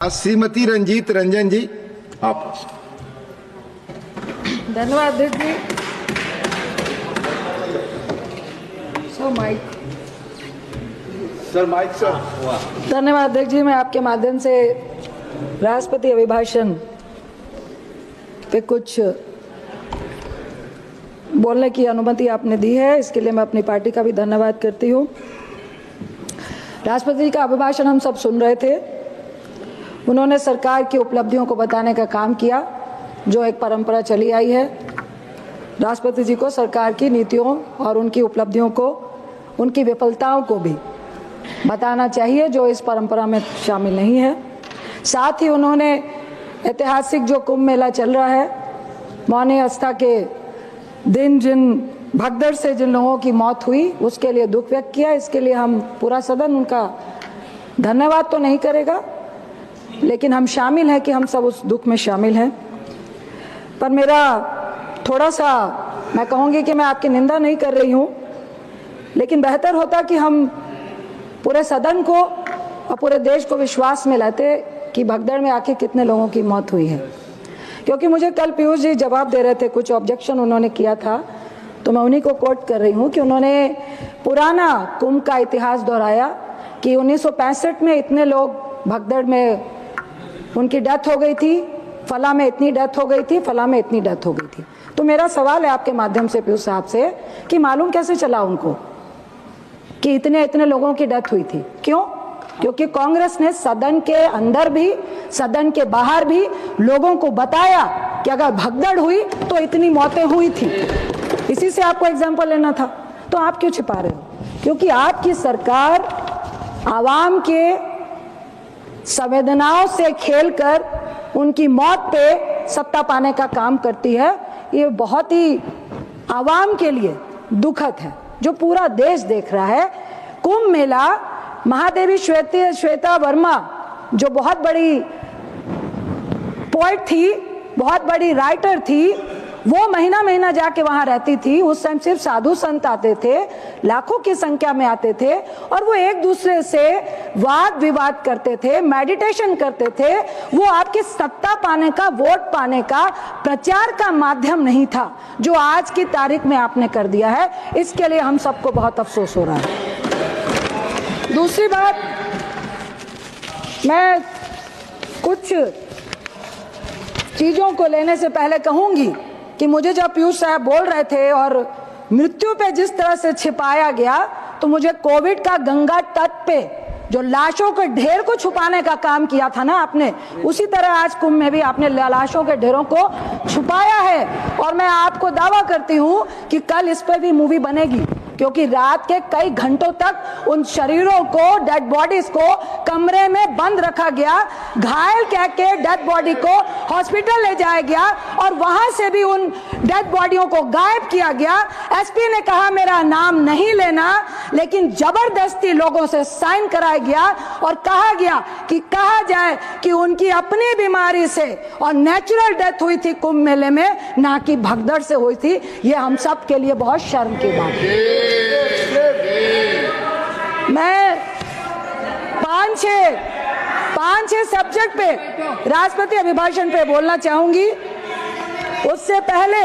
श्रीमती रंजीत रंजन जी, आप। धन्यवाद अध्यक्ष जी। Sir mic sir. धन्यवाद अध्यक्ष जी। मैं आपके माध्यम से राष्ट्रपति अभिभाषण पे कुछ बोलने की अनुमति आपने दी है, इसके लिए मैं अपनी पार्टी का भी धन्यवाद करती हूँ। राष्ट्रपति जी का अभिभाषण हम सब सुन रहे थे। उन्होंने सरकार की उपलब्धियों को बताने का काम किया, जो एक परंपरा चली आई है। राष्ट्रपति जी को सरकार की नीतियों और उनकी उपलब्धियों को, उनकी विफलताओं को भी बताना चाहिए, जो इस परंपरा में शामिल नहीं है। साथ ही उन्होंने ऐतिहासिक जो कुंभ मेला चल रहा है, मौनी आस्था के दिन जिन भगदड़ से जिन लोगों की मौत हुई, उसके लिए दुख व्यक्त किया। इसके लिए हम पूरा सदन उनका धन्यवाद तो नहीं करेगा, लेकिन हम शामिल हैं कि हम सब उस दुख में शामिल हैं। पर मेरा थोड़ा सा, मैं कहूँगी कि मैं आपकी निंदा नहीं कर रही हूँ, लेकिन बेहतर होता कि हम पूरे सदन को और पूरे देश को विश्वास में लाते कि भगदड़ में आखिर कितने लोगों की मौत हुई है। क्योंकि मुझे कल पीयूष जी जवाब दे रहे थे, कुछ ऑब्जेक्शन उन्होंने किया था, तो मैं उन्हीं को कोट कर रही हूँ कि उन्होंने पुराना कुंभ का इतिहास दोहराया कि 1965 में इतने लोग भगदड़ में उनकी डेथ हो गई थी, फला में इतनी डेथ हो गई थी, फला में इतनी डेथ हो गई थी। तो मेरा सवाल है आपके माध्यम से पीयूष साहब से कि मालूम कैसे चला उनको कि इतने इतने लोगों की डेथ हुई थी? क्यों? क्योंकि कांग्रेस ने सदन के अंदर भी, सदन के बाहर भी लोगों को बताया कि अगर भगदड़ हुई तो इतनी मौतें हुई थी। इसी से आपको एग्जाम्पल लेना था, तो आप क्यों छिपा रहे हो? क्योंकि आपकी सरकार आवाम के संवेदनाओं से खेलकर उनकी मौत पे सत्ता पाने का काम करती है। ये बहुत ही आवाम के लिए दुखद है, जो पूरा देश देख रहा है। कुंभ मेला, महादेवी श्वेता वर्मा जो बहुत बड़ी पोएट थी, बहुत बड़ी राइटर थी, वो महीना महीना जाके वहां रहती थी। उस टाइम सिर्फ साधु संत आते थे, लाखों की संख्या में आते थे, और वो एक दूसरे से वाद विवाद करते थे, मेडिटेशन करते थे। वो आपकी सत्ता पाने का, वोट पाने का, प्रचार का माध्यम नहीं था, जो आज की तारीख में आपने कर दिया है। इसके लिए हम सबको बहुत अफसोस हो रहा है। दूसरी बात, मैं कुछ चीजों को लेने से पहले कहूंगी कि मुझे जब पीयूष साहब बोल रहे थे और मृत्यु पे जिस तरह से छिपाया गया, तो मुझे कोविड का गंगा तट पे जो लाशों के ढेर को छुपाने का काम किया था ना आपने, उसी तरह आज कुंभ में भी आपने लाशों के ढेरों को छुपाया है। और मैं आपको दावा करती हूँ कि कल इस पर भी मूवी बनेगी, क्योंकि रात के कई घंटों तक उन शरीरों को, डेड बॉडीज को कमरे में बंद रखा गया, घायल कह के डेड बॉडी को हॉस्पिटल ले जाया गया, और वहां से भी उन डेड बॉडियों को गायब किया गया। एसपी ने कहा मेरा नाम नहीं लेना, लेकिन जबरदस्ती लोगों से साइन कराया गया और कहा गया कि कहा जाए कि उनकी अपनी बीमारी से और नेचुरल डेथ हुई थी कुंभ मेले में, ना कि भगदड़ से हुई थी। ये हम सब के लिए बहुत शर्म की बात है। मैं पांच छह सब्जेक्ट पे राष्ट्रपति अभिभाषण पे बोलना चाहूंगी। उससे पहले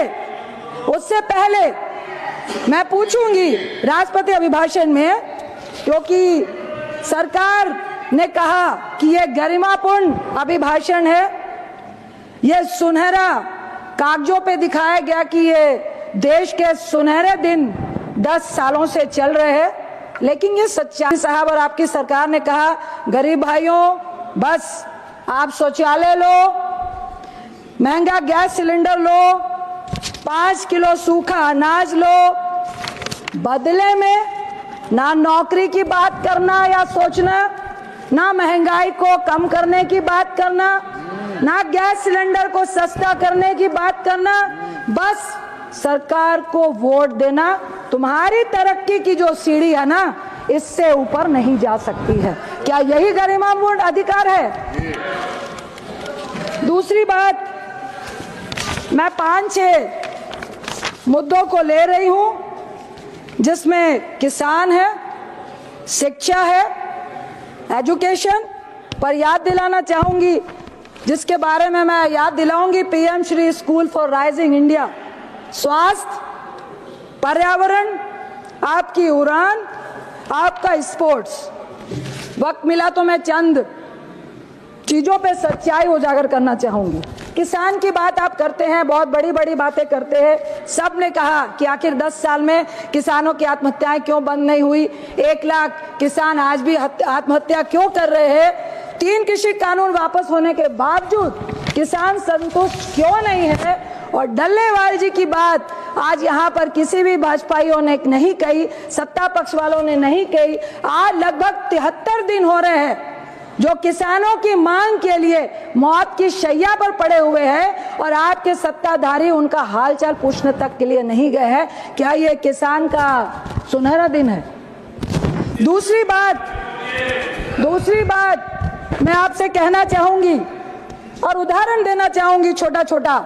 मैं पूछूंगी राष्ट्रपति अभिभाषण में, क्योंकि सरकार ने कहा कि यह गरिमापूर्ण अभिभाषण है, यह सुनहरा कागजों पे दिखाया गया कि ये देश के सुनहरे दिन 10 सालों से चल रहे हैं, लेकिन ये सच्चाई साहब और आपकी सरकार ने कहा गरीब भाइयों, बस आप शौचालय लो, महंगा गैस सिलेंडर लो, 5 किलो सूखा अनाज लो, बदले में ना नौकरी की बात करना या सोचना, ना महंगाई को कम करने की बात करना, ना गैस सिलेंडर को सस्ता करने की बात करना, बस सरकार को वोट देना। तुम्हारी तरक्की की जो सीढ़ी है ना, इससे ऊपर नहीं जा सकती है। क्या यही गरिमापूर्ण अधिकार है? दूसरी बात, मैं 5-6 मुद्दों को ले रही हूं, जिसमें किसान है, शिक्षा है, एजुकेशन, पर याद दिलाना चाहूंगी, जिसके बारे में मैं याद दिलाऊंगी, PM Shri school for rising India. स्वास्थ्य, पर्यावरण, आपकी उड़ान, आपका स्पोर्ट्स। वक्त मिला तो मैं चंद चीजों पे सच्चाई उजागर करना चाहूंगी। किसान की बात आप करते हैं, बहुत बड़ी बड़ी बातें करते हैं। सबने कहा कि आखिर 10 साल में किसानों की आत्महत्याएं क्यों बंद नहीं हुई, 1 लाख किसान आज भी आत्महत्या क्यों कर रहे हैं, 3 कृषि कानून वापस होने के बावजूद किसान संतुष्ट क्यों नहीं है। और डल्लेवाल जी की बात आज यहाँ पर किसी भी भाजपाइयों ने नहीं कही, सत्ता पक्ष वालों ने नहीं कही। आज लगभग 73 दिन हो रहे हैं जो किसानों की मांग के लिए मौत की शैया पर पड़े हुए हैं और आपके सत्ताधारी उनका हालचाल पूछने तक के लिए नहीं गए हैं। क्या ये किसान का सुनहरा दिन है? दूसरी बात मैं आपसे कहना चाहूंगी और उदाहरण देना चाहूंगी छोटा छोटा।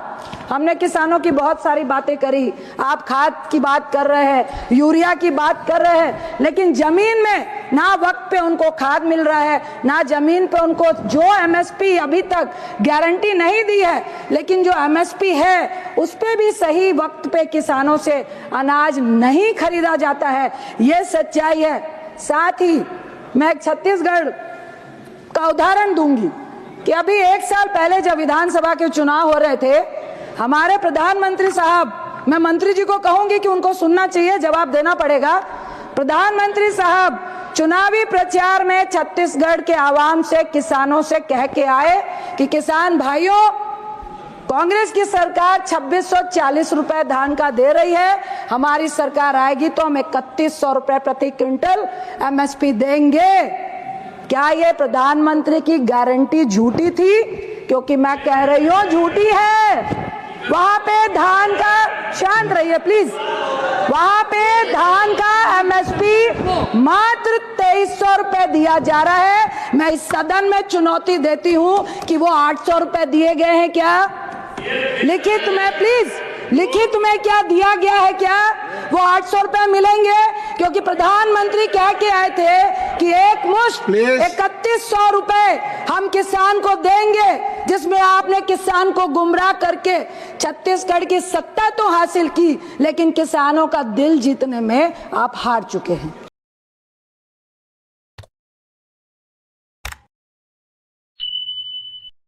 हमने किसानों की बहुत सारी बातें करी, आप खाद की बात कर रहे हैं, यूरिया की बात कर रहे हैं, लेकिन जमीन में ना वक्त पे उनको खाद मिल रहा है, ना जमीन पे उनको जो एमएसपी अभी तक गारंटी नहीं दी है, लेकिन जो एमएसपी है उस पे भी सही वक्त पे किसानों से अनाज नहीं खरीदा जाता है। ये सच्चाई है। साथ ही मैं एक छत्तीसगढ़ का उदाहरण दूंगी कि अभी 1 साल पहले जब विधानसभा के चुनाव हो रहे थे, हमारे प्रधानमंत्री साहब, मैं मंत्री जी को कहूंगी कि उनको सुनना चाहिए, जवाब देना पड़ेगा। प्रधानमंत्री साहब चुनावी प्रचार में छत्तीसगढ़ के आवाम से, किसानों से कह के आए कि किसान भाइयों, कांग्रेस की सरकार 2640 रुपए धान का दे रही है, हमारी सरकार आएगी तो हम 3100 रुपए प्रति क्विंटल एमएसपी देंगे। क्या ये प्रधानमंत्री की गारंटी झूठी थी? क्योंकि मैं कह रही हूं झूठी है। वहां पे धान का, शांत रहिए प्लीज, वहां पे धान का एमएसपी मात्र 2300 रुपए दिया जा रहा है। मैं इस सदन में चुनौती देती हूं कि वो 800 रुपए दिए गए हैं क्या? लिखित में प्लीज, लिखित में क्या दिया गया है? क्या वो 800 रुपए मिलेंगे? क्योंकि प्रधानमंत्री कह के आए थे कि एक मुश्त 3100 रुपए हम किसान को देंगे, जिसमें आपने किसान को गुमराह करके छत्तीसगढ़ की सत्ता तो हासिल की, लेकिन किसानों का दिल जीतने में आप हार चुके हैं।